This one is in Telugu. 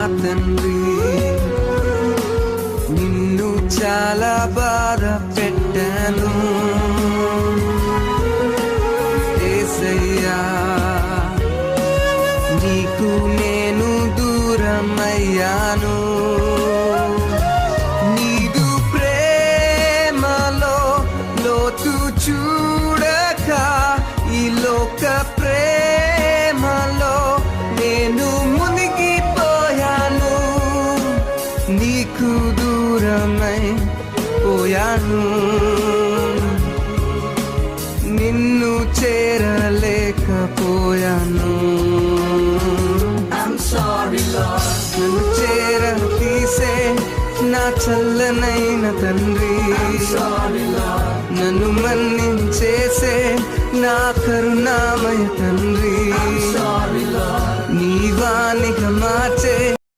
తండ్రి నిన్ను చాలా బాధ పెట్టాను యేసయ్యా, నీకు నేను దూరమయ్యాను. నీదు ప్రేమలో లోతు చూడక ఈ లోక ప్రేమలో నేను మునిగిపోయాను. నీకు దూరమై పోయాను, నిన్ను చేరలేకపోయాను. నన్ను చేర తీసే నా చల్లనైన తండ్రి, నన్ను మన్నించేసే నా కరుణామయ తండ్రి, నీ వానిగా మార్చే